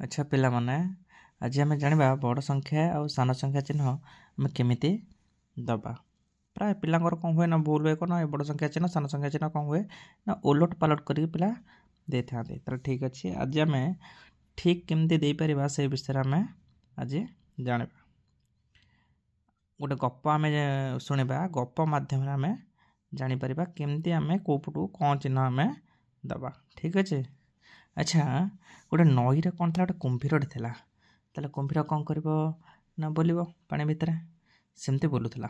अच्छा पिलामाने आज आम जाना बड़ संख्या और सान संख्या चिन्ह आम केमी दबा प्राय पिलांर कौन हुए ना भूल हुए कौन बड़ संख्या चिन्ह सान संख्या चिन्ह कौन हुए ना ओलट पालट कर पिला दे था ठीक अच्छे आज आम ठीक केमती दे पार से विषय आम आज जाना गोटे गप आम शुणा गप मध्यम आम जापर केमती आम कौ पटू कौन चिन्ह आम दबा ठीक अच्छे। अच्छा गोटे नई रे कौन था गोटे कुंभीर था ताले कुंभीर कौन कर बोलो पानी भितर सेमती बुलूला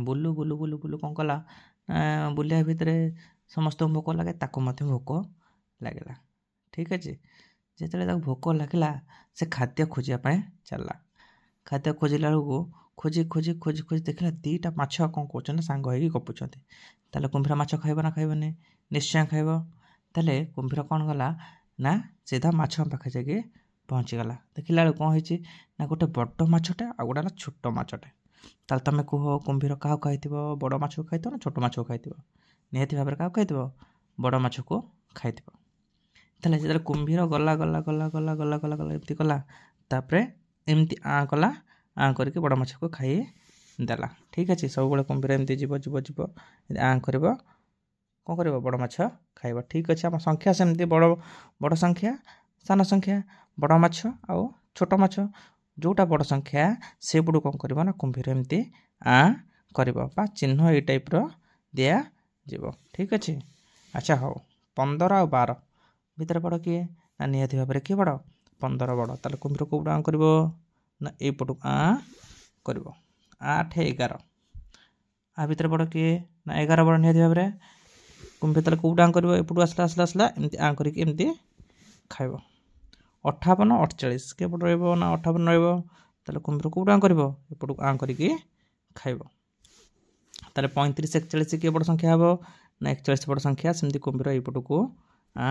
बुलू बुलू बुलू बुलू कौन कला बुलिया भितर समस्त भोक लगे ताको भोक लगे ठीक अच्छे जो भोक लगे से खाद्य खोजापी चलला खाद्य खोजिला बेलू खोजी खोजी खोजी खोजी देखला दीटा माछ कौन कर सांग हो गपुंट ताले कुंभीर माछ खाइब ना खाइबनी निश्चय खाइब ताले कुंभीर कौन गला ना सीधा माछ पाखे जाके पहुँचीगला देखला बेलू कौन होती ना गोटे बड़ माछटे आ गोटे छोट माछटे ताले तुम कह कुंभीर क्या खाई बड़ माछ को खाई ना छोट माछ को खाई निहती भाव में क्या खाई बड़ माछ को खाई ताले जो कुंभीर गला गला गला गला गला गला गला एमती कला तापर एमती आ कला आ करके बड़ माछ को खाई देला ठीक अच्छे सब बड़े कुंभीर एमती जीव जीव जीव आ कर कौन कर बड़ माछ खाइब ठीक अच्छे आम संख्या सेमती बड़ बड़ संख्या सान संख्या बड़ माछ आउ छोट माछ जोटा बड़ संख्या से पटू कौन कर ना कुंभीर एमती आ कर चिन्ह ये टाइप दिया जीव ठीक अच्छे। अच्छा हाँ 15 और 12 भितर बड़ किए ना निहती भाव में किए बड़ 15 बड़ ताले कुंभीर कौट आ कर ना यपटू आ कर 8 11 आ भितर बड़ किए ना 11 बड़ निहती भाव में कुंभीर ताले कौट आ कर एपटू आसला आसला आसला एमती आ करके खाइब 58 48 के पट ना 58 रहा कुंभीर कौट आ कर एपटू आ करके खाइब ताले 35 41 किए बड़ संख्या हे ना 41 बड़ संख्या सेमती कुंभीर यपटू को